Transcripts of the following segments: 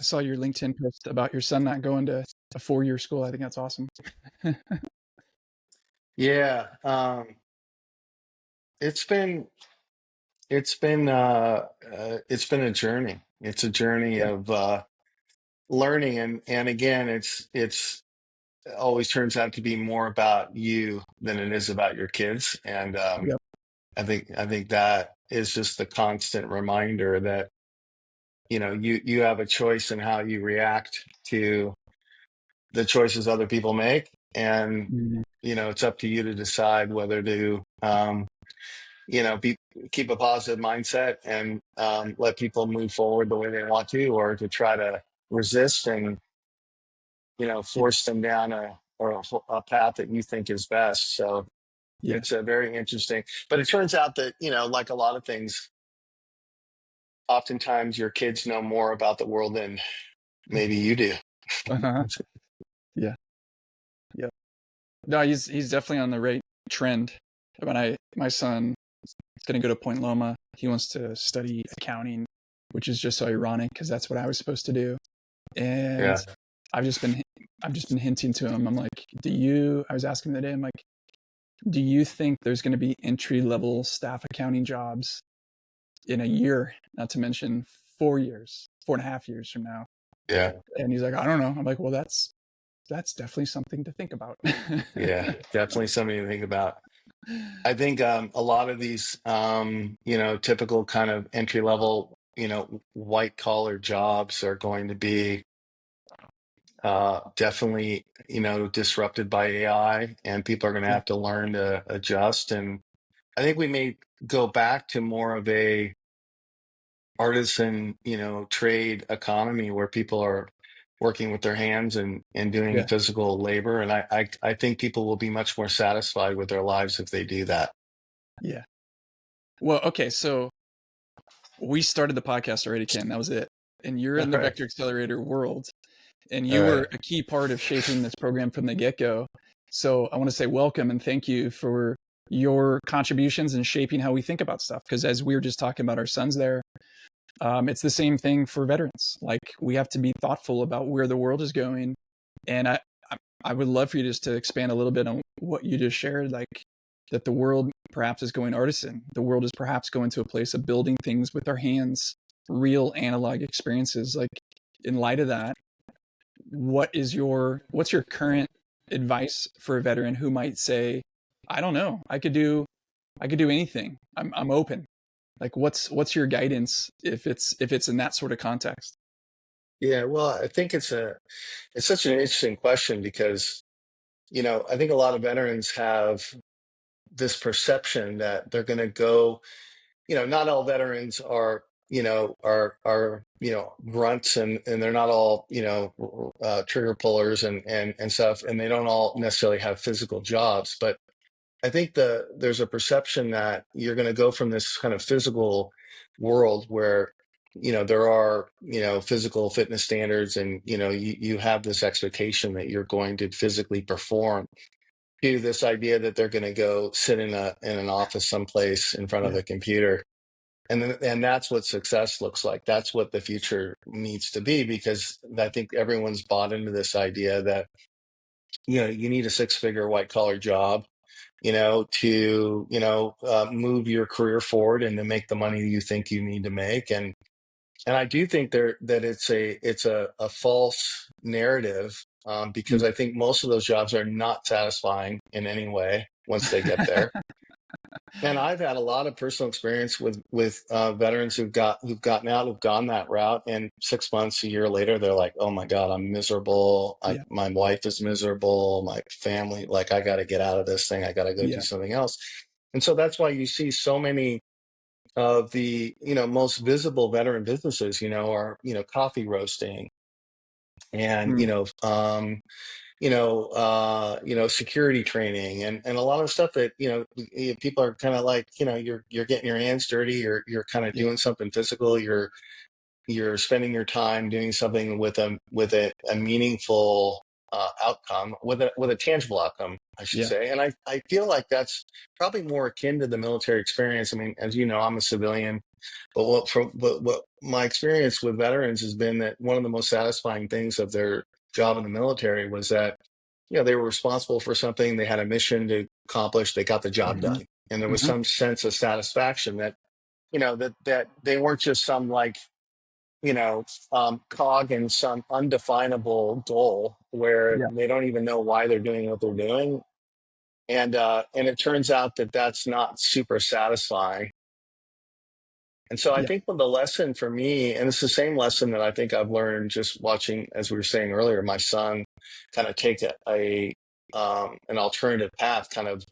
I saw your LinkedIn post about your son not going to a 4-year school. I think that's awesome. Yeah, it's been it's been a journey. It's a journey Yeah. of learning, and again, it's always turns out to be more about you than it is about your kids. And Yep. I think that is just the constant reminder that you have a choice in how you react to the choices other people make, and Mhm. it's up to you to decide whether to be keep a positive mindset and let people move forward the way they want to, or to try to resist and Yeah. force them down a path that you think is best. So Yeah. it's a very interesting. But it turns out that like a lot of things, oftentimes your kids know more about the world than maybe you do. Uh-huh. Yeah. Yeah. No, he's definitely on the right trend. My son is going to go to Point Loma. He wants to study accounting, which is just so ironic because that's what I was supposed to do. And Yeah, I've just been I've just been hinting to him. I'm like, I was asking him today, I'm like, do you think there's going to be entry level staff accounting jobs in a year, not to mention 4 years, 4.5 years from now? yeah, And he's like, I don't know. I'm like, well, that's definitely something to think about. yeah. Definitely something to think about. I think a lot of these, typical kind of entry level, white collar jobs are going to be definitely, disrupted by AI, and people are going to Yeah. have to learn to adjust. And I think we may go back to more of a artisan, trade economy where people are working with their hands and doing Yeah. physical labor. And I think people will be much more satisfied with their lives if they do that. Yeah. Well, okay. So we started the podcast already, Ken. That was it. And you're All in the right. Vector Accelerator world, and All you right. were a key part of shaping this program from the get go. So I want to say welcome and thank you for your contributions and shaping how we think about stuff. Because as we were just talking about our sons there, it's the same thing for veterans. Like we have to be thoughtful about where the world is going. And I would love for you just to expand a little bit on what you just shared, like that the world perhaps is going artisan. The world is perhaps going to a place of building things with our hands, real analog experiences. Like in light of that, what's your current advice for a veteran who might say, I don't know, I could do anything. I'm open. Like what's your guidance if it's in that sort of context? Yeah, well, I think it's such an interesting question because, I think a lot of veterans have this perception that they're going to go, not all veterans are grunts, and they're not all, trigger pullers and stuff, and they don't all necessarily have physical jobs. But I think there's a perception that you're going to go from this kind of physical world where there are physical fitness standards, and you have this expectation that you're going to physically perform, to this idea that they're going to go sit in an office someplace in front of Yeah. a computer, and that's what success looks like. That's what the future needs to be, because I think everyone's bought into this idea that you need a six-figure white-collar job, to move your career forward and to make the money you think you need to make. And I do think that it's a false narrative, because Mm. I think most of those jobs are not satisfying in any way once they get there. And I've had a lot of personal experience with veterans who've gotten out, who've gone that route, and 6 months, a year later, they're like, "Oh my God, I'm miserable. Yeah. My wife is miserable. My family, like, I got to get out of this thing. I got to go do Yeah. something else." And so that's why you see so many of the most visible veteran businesses, are coffee roasting, and Mm. security training, and a lot of stuff that people are kind of like, you're getting your hands dirty, you're kind of Yeah. doing something physical, you're spending your time doing something with a meaningful outcome, with a tangible outcome, I should Yeah. say. And I feel like that's probably more akin to the military experience. I mean, as you know, I'm a civilian, but what my experience with veterans has been that one of the most satisfying things of their job in the military was that, they were responsible for something, they had a mission to accomplish, they got the job Hmm. done. And there was Hmm. some sense of satisfaction that, that they weren't just some like, cog in some undefinable goal where Yeah. they don't even know why they're doing what they're doing. And it turns out that that's not super satisfying. And so I Yeah. think the lesson for me, and it's the same lesson that I think I've learned just watching, as we were saying earlier, my son kind of take an alternative path, kind of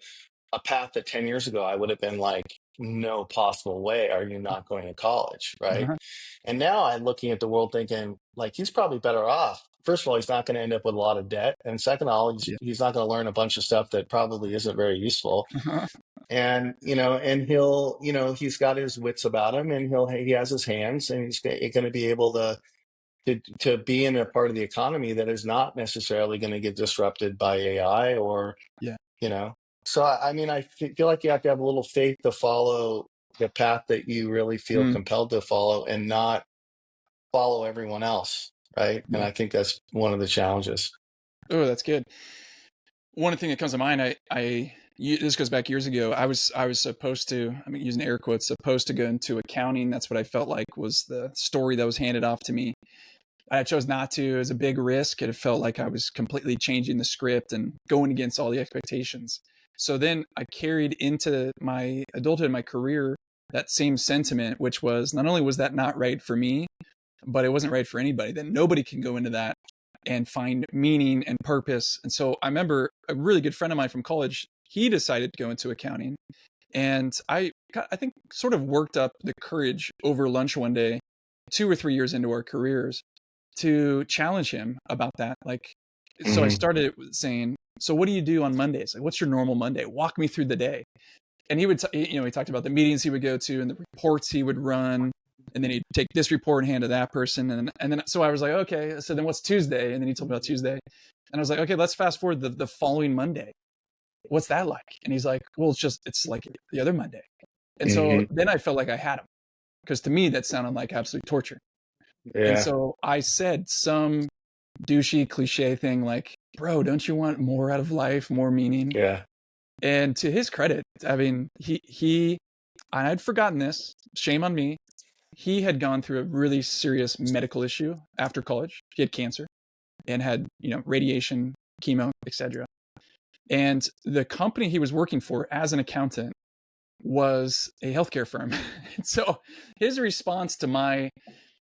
a path that 10 years ago I would have been like, no possible way are you not going to college, right? Uh-huh. And now I'm looking at the world thinking like he's probably better off. First of all, he's not going to end up with a lot of debt, and second of all, Yeah. he's not going to learn a bunch of stuff that probably isn't very useful. Uh-huh. And he'll, he's got his wits about him, and he has his hands, and he's going to be able to be in a part of the economy that is not necessarily going to get disrupted by AI or, Yeah. you know. So I mean, feel like you have to have a little faith to follow the path that you really feel Mm. compelled to follow, and not follow everyone else, right? And Yeah. I think that's one of the challenges. Oh, that's good. One thing that comes to mind, this goes back years ago. I was supposed to, I mean, using air quotes, supposed to go into accounting. That's what I felt like was the story that was handed off to me. I chose not to. It was a big risk. It felt like I was completely changing the script and going against all the expectations. So then I carried into my adulthood, my career, that same sentiment, which was not only was that not right for me, but it wasn't right for anybody. Then nobody can go into that and find meaning and purpose. And so I remember a really good friend of mine from college, he decided to go into accounting. And I think sort of worked up the courage over lunch one day, 2 or 3 years into our careers, to challenge him about that. Like, so I Hmm. started saying, so what do you do on Mondays? Like, what's your normal Monday? Walk me through the day. And he would, he talked about the meetings he would go to and the reports he would run. And then he'd take this report and hand to that person. And then, so I was like, okay, so then what's Tuesday? And then he told me about Tuesday. And I was like, okay, let's fast forward the following Monday. What's that like? And he's like, well, it's like the other Monday. And so Hmm. then I felt like I had him, because to me that sounded like absolute torture. And Yeah. so I said some douchey cliche thing like, bro, don't you want more out of life, more meaning? Yeah. And to his credit, I mean, he I'd forgotten this, shame on me. He had gone through a really serious medical issue after college. He had cancer and had, radiation, chemo, etc. And the company he was working for as an accountant was a healthcare firm. So his response to my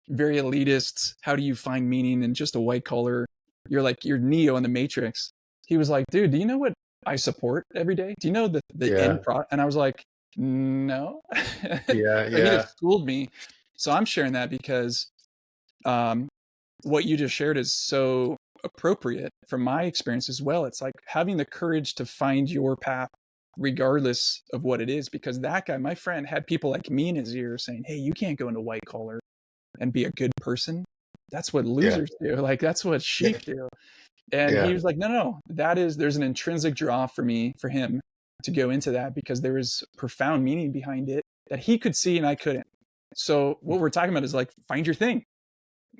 very elitist, how do you find meaning in just a white collar, you're Neo in the Matrix. He was like, dude, do you know what I support every day? Do you know the end Yeah. product? And I was like, no. Yeah. So he Yeah. just schooled me. So I'm sharing that because um, what you just shared is so appropriate from my experience as well. It's like having the courage to find your path regardless of what it is, because that guy, my friend, had people like me in his ear saying, hey, you can't go into white collar and be a good person. That's what Yeah. losers do. Like, that's what Yeah. sheep do. And he Yeah. was like, no, no, no, there's an intrinsic draw for him to go into that, because there is profound meaning behind it that he could see and I couldn't. So what we're talking about is like, find the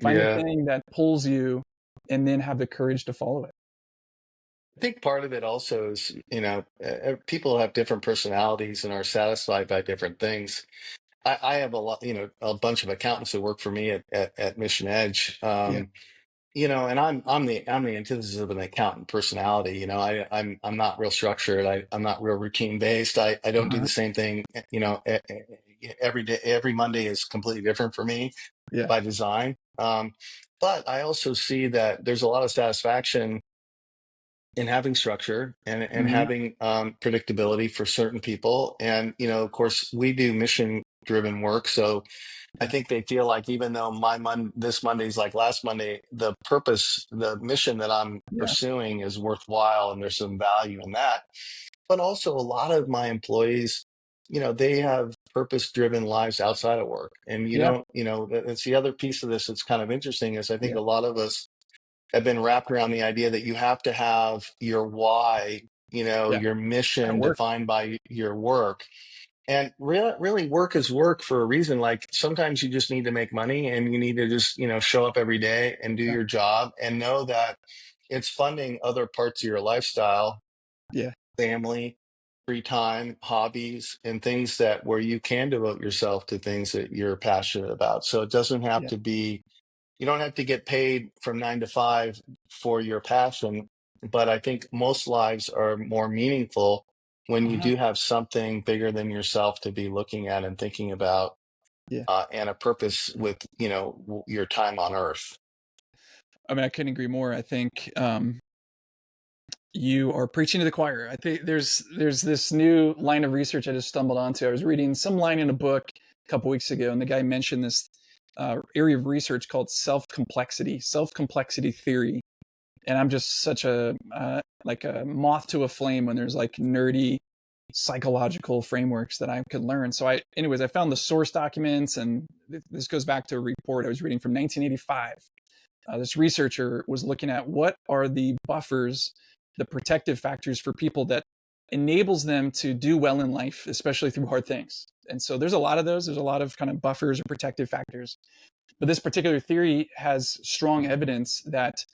Yeah. thing that pulls you, and then have the courage to follow it. I think part of it also is, people have different personalities and are satisfied by different things. I have a lot, a bunch of accountants who work for me at Mission Edge. Yeah. And I'm the antithesis of an accountant personality. I'm not real structured. I'm not real routine based. I don't do Uh-huh. the same thing, every day. Every Monday is completely different for me Yeah. by design. But I also see that there's a lot of satisfaction in having structure and Hmm. having predictability for certain people. And, of course, we do mission driven work. So I Yeah. think they feel like even though this Monday's like last Monday, the purpose, the mission that I'm Yeah. pursuing is worthwhile, and there's some value in that. But also a lot of my employees, they have purpose driven lives outside of work. And you Yeah. don't, that's the other piece of this that's kind of interesting is I think Yeah. a lot of us have been wrapped around the idea that you have to have your why, Yeah. your Gotta mission work. defined by your work. And really work is work for a reason. Like sometimes you just need to make money and you need to just, show up every day and do Yeah. your job and know that it's funding other parts of your lifestyle, Yeah. family, free time, hobbies, and things that where you can devote yourself to things that you're passionate about. So it doesn't have Yeah. to be, you don't have to get paid from 9 to 5 for your passion. But I think most lives are more meaningful when you Uh-huh. do have something bigger than yourself to be looking at and thinking about, Yeah. and a purpose with, your time on earth. I mean, I couldn't agree more. I think you are preaching to the choir. I think there's this new line of research I just stumbled onto. I was reading some line in a book a couple weeks ago, and the guy mentioned this area of research called self complexity theory. And I'm just such a like a moth to a flame when there's like nerdy psychological frameworks that I could learn. So anyways, I found the source documents, and this goes back to a report I was reading from 1985. This researcher was looking at what are the buffers, the protective factors for people that enables them to do well in life, especially through hard things. And so there's a lot of those. There's a lot of kind of buffers or protective factors. But this particular theory has strong evidence that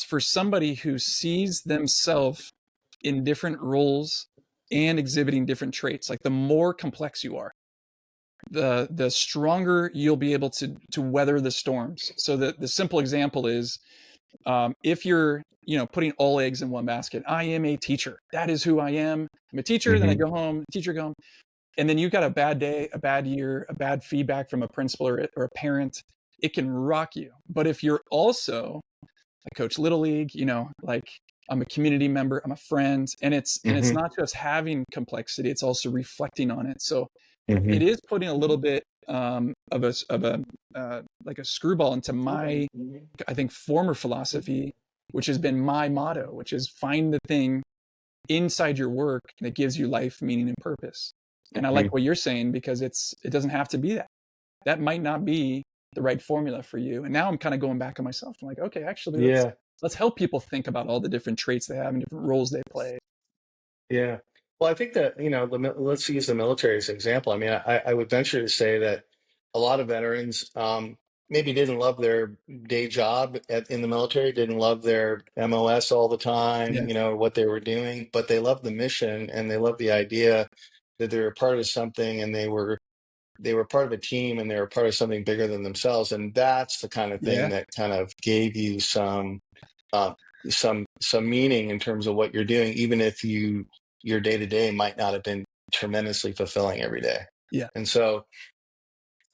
for somebody who sees themselves in different roles and exhibiting different traits, like the more complex you are, the stronger you'll be able to weather the storms. So the simple example is if you're putting all eggs in one basket. I am a teacher. That is who I am. I'm a teacher. Then I Hmm. go home. Teacher, go home. And then you've got a bad day, a bad year, a bad feedback from a principal or a parent. It can rock you. But if you're also I coach little league, like I'm a community member, I'm a friend, and it's Hmm. not just having complexity, it's also reflecting on it. So it Hmm. is putting a little bit of a like a screwball into my I think former philosophy, which has been my motto, which is find the thing inside your work that gives you life, meaning, and purpose. And I like Hmm. what you're saying because it doesn't have to be that. That might not be the right formula for you. And now I'm kind of going back on myself. I'm like, okay, actually, Yeah. let's help people think about all the different traits they have and different roles they play. Yeah. Well, I think that, let's use the military as an example. I mean, I would venture to say that a lot of veterans maybe didn't love their day job in the military, didn't love their MOS all the Yeah, time, what they were doing, but they loved the mission and they loved the idea that they were part of something and they were part of a team and they were part of something bigger than themselves. And that's the kind of thing yeah, that kind of gave you uh, some meaning in terms of what you're doing, even if your day to day might not have been tremendously fulfilling every day. yeah, And so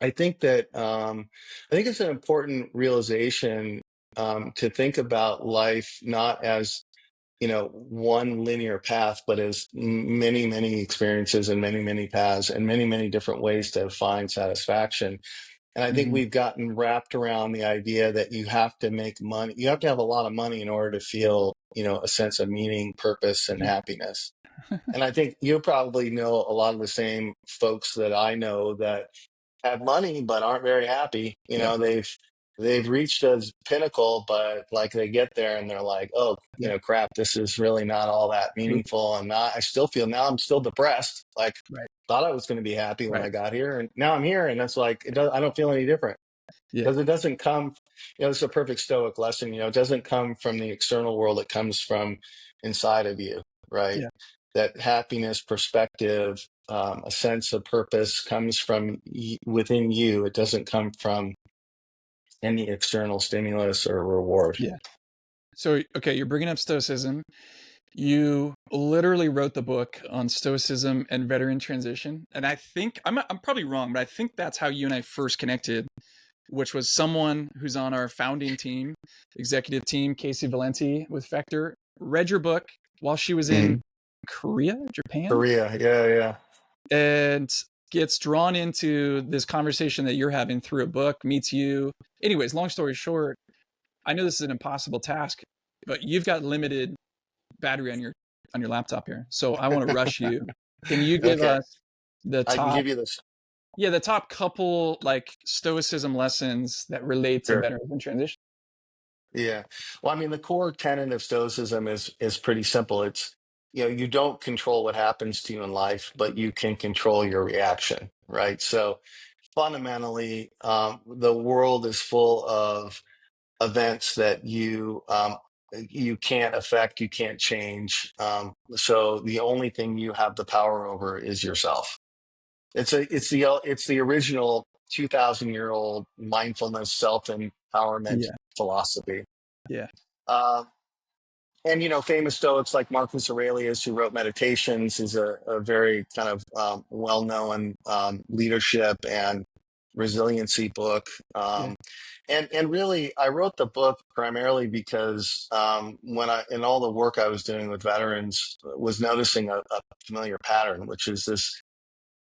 I think that I think it's an important realization to think about life not as one linear path, but as many many experiences and many many paths and many many different ways to find satisfaction. And I think hmm, we've gotten wrapped around the idea that you have to make money. You have to have a lot of money in order to feel, a sense of meaning, purpose, and yeah, happiness. And I think you probably know a lot of the same folks that I know that have money but aren't very happy. yeah, They've reached a pinnacle, but like they get there and they're like, oh, yeah. crap, this is really not all that Oop, meaningful. And not, I still feel now I'm still depressed. Like right, thought I was going to be happy when right. I got here, and now I'm here, and it's like I don't feel any different Yeah, because it doesn't come. It's a perfect Stoic lesson. It doesn't come from the external world; it comes from inside of you, right? yeah, That happiness, perspective, a sense of purpose comes from within you. It doesn't come from any external stimulus or reward. yeah. So, okay, you're bringing up Stoicism. You literally wrote the book on Stoicism and veteran transition. And I think, I'm probably wrong, but I think that's how you and I first connected, which was someone who's on our founding team, executive team, Casey Valenti with Vector, read your book while she was in Mhm. Korea, Japan, Korea, yeah, yeah, and gets drawn into this conversation that you're having through a book, meets you. Anyways, long story short, I know this is an impossible task, but you've got limited battery on your laptop here. So I want to rush you. Can you give okay. us the I can top give you this. the top couple like stoicism lessons that relate to Sure. veterans in transition? Yeah. Well, I mean, the core tenet of Stoicism is pretty simple. you don't control what happens to you in life, but you can control your reaction, right? So fundamentally, the world is full of events that you can't affect, you can't change. So the only thing you have the power over is yourself. It's the original 2,000-year-old mindfulness self empowerment Yeah. philosophy. Yeah. Uh, and famous Stoics like Marcus Aurelius, who wrote Meditations, is a very kind of well-known leadership and resiliency book. Yeah. And really, I wrote the book primarily because when I in all the work I was doing with veterans, was noticing a familiar pattern, which is this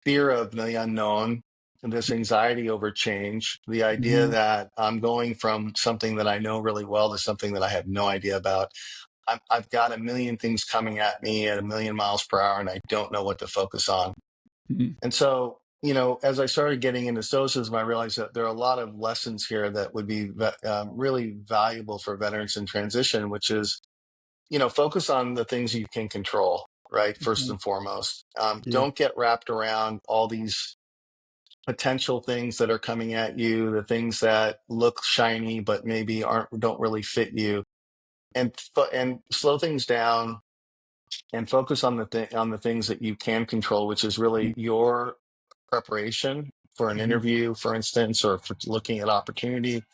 fear of the unknown, this anxiety over change, the idea Hmm. that I'm going from something that I know really well to something that I have no idea about. I've got a million things coming at me at a million miles per hour, and I don't know what to focus on. Hmm. And so, as I started getting into Stoicism, I realized that there are a lot of lessons here that would be really valuable for veterans in transition, which is, focus on the things you can control, right? First Hmm. and foremost. Yeah. Don't get wrapped around all these potential things that are coming at you, the things that look shiny but maybe don't really fit you, and slow things down and focus on the things that you can control, which is really your preparation for an Hmm. interview, for instance, or for looking at opportunity.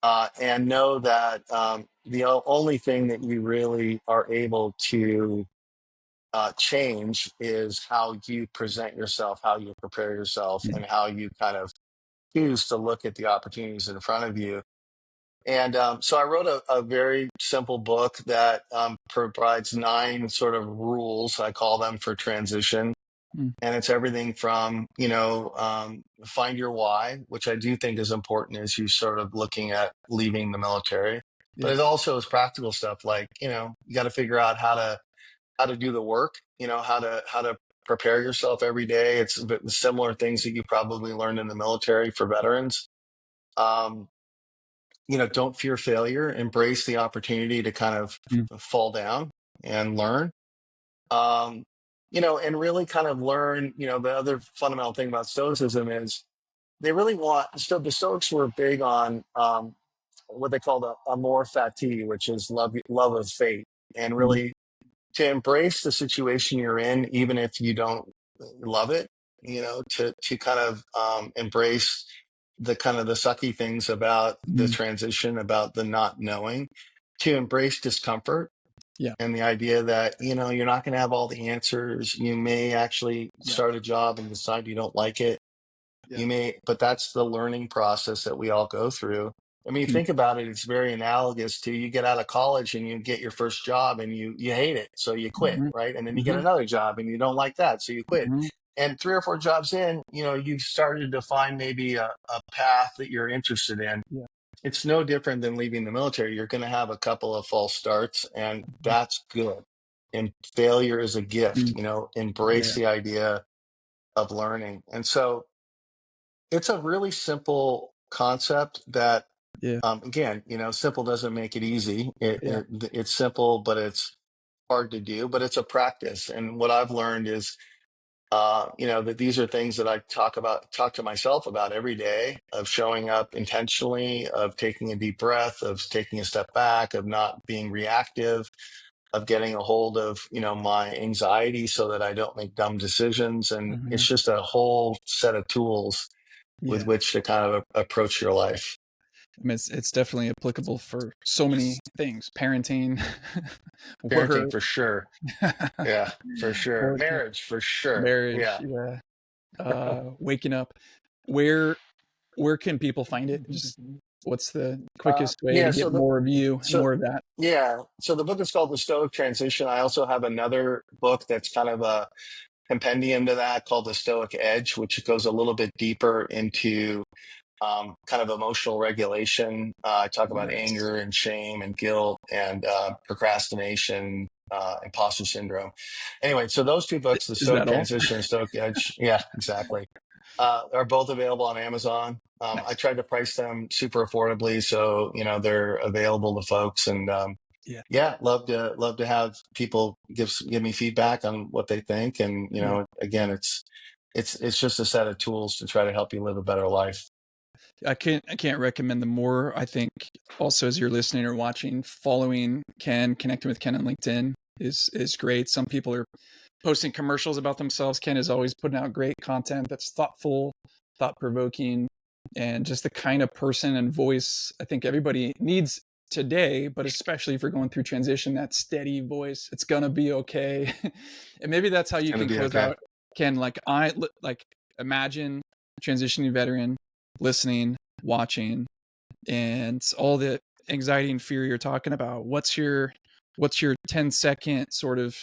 And know that the only thing that you really are able to change is how you present yourself, how you prepare yourself, Yeah. and how you kind of choose to look at the opportunities in front of you. And so I wrote a very simple book that provides 9 sort of rules, I call them, for transition. Mm. And it's everything from, find your why, which I do think is important as you sort of looking at leaving the military. But Yeah. it also is practical stuff like, you got to figure out how to do the work, how to prepare yourself every day. It's a bit similar things that you probably learned in the military for veterans. Um, don't fear failure, embrace the opportunity to kind of Mm. fall down and learn. Um, and really kind of learn, the other fundamental thing about Stoicism is they really the Stoics were big on what they call the amor fati, which is love of fate, and Mhm. really to embrace the situation you're in, even if you don't love it, to kind of embrace the kind of the sucky things about the Mhm. transition, about the not knowing, to embrace discomfort Yeah. and the idea that, you're not going to have all the answers. You may actually Yeah. start a job and decide you don't like it. Yeah. But that's the learning process that we all go through. I mean, Mm. think about it, it's very analogous to you get out of college and you get your first job and you hate it. So you quit, Mhm. right? And then you get Mhm. another job and you don't like that. So you quit. Mhm. And 3 or 4 jobs in, you've started to find maybe a path that you're interested in. Yeah. It's no different than leaving the military. You're going to have a couple of false starts, and Mhm. that's good. And failure is a gift, Mm. embrace Yeah. the idea of learning. And so, it's a really simple concept that, Yeah. again, simple doesn't make it easy. Yeah. It's simple, but it's hard to do, but it's a practice. And what I've learned is, that these are things that I talk to myself about every day, of showing up intentionally, of taking a deep breath, of taking a step back, of not being reactive, of getting a hold of, my anxiety so that I don't make dumb decisions. And Mhm. it's just a whole set of tools with Yeah. which to kind of approach your life. I mean, it's definitely applicable for so many things: parenting, Parenting work, for sure. Yeah, for sure. work, Marriage for sure. marriage. Yeah. Yeah. Waking up. Where where can people find it? Just what's the quickest way to Yeah. get more of you and So more of that? yeah. So the book is called The Stoic Transition. I also have another book that's kind of a compendium to that called The Stoic Edge, which goes a little bit deeper into kind of emotional regulation. I talk about Nice. anger and shame and guilt and procrastination, imposter syndrome. Anyway, so those 2 books, The Is Stoic that all? Transition and Stoic Edge, yeah, exactly, are both available on Amazon. I Nice. tried to price them super affordably, so they're available to folks. And Yeah. Yeah, love to have people give me feedback on what they think, and Yeah. again, it's just a set of tools to try to help you live a better life. I can't recommend them more. I think also as you're listening or watching, following Ken, connecting with Ken on LinkedIn is great. Some people are posting commercials about themselves. Ken is always putting out great content that's thoughtful, thought provoking, and just the kind of person and voice I think everybody needs today, but especially if you're going through transition, that steady voice. It's gonna be okay. And maybe that's how It's you gonna can be close okay. out. Ken, like imagine transitioning veteran listening, watching, and all the anxiety and fear you're talking about. What's your 10-second sort of,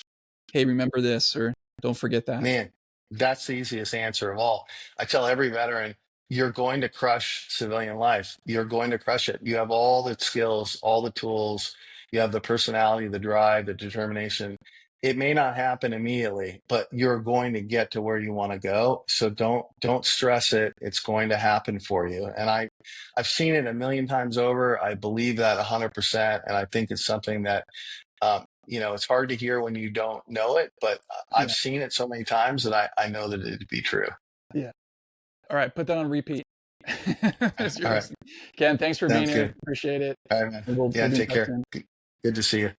hey, remember this or don't forget that? Man, that's the easiest answer of all. I tell every veteran, you're going to crush civilian life. You're going to crush it. You have all the skills, all the tools, you have the personality, the drive, the determination. It may not happen immediately, but you're going to get to where you want to go. So don't stress it. It's going to happen for you. And I've seen it a million times over. I believe that 100%. And I think it's something that it's hard to hear when you don't know it, but I've Yeah, seen it so many times that I know that it'd be true. yeah. All right, put that on repeat as you're All right. listening. Ken, thanks for being Sounds here. good. Appreciate it. All right, man. And we'll Yeah, be in take touch care. soon. Good to see you.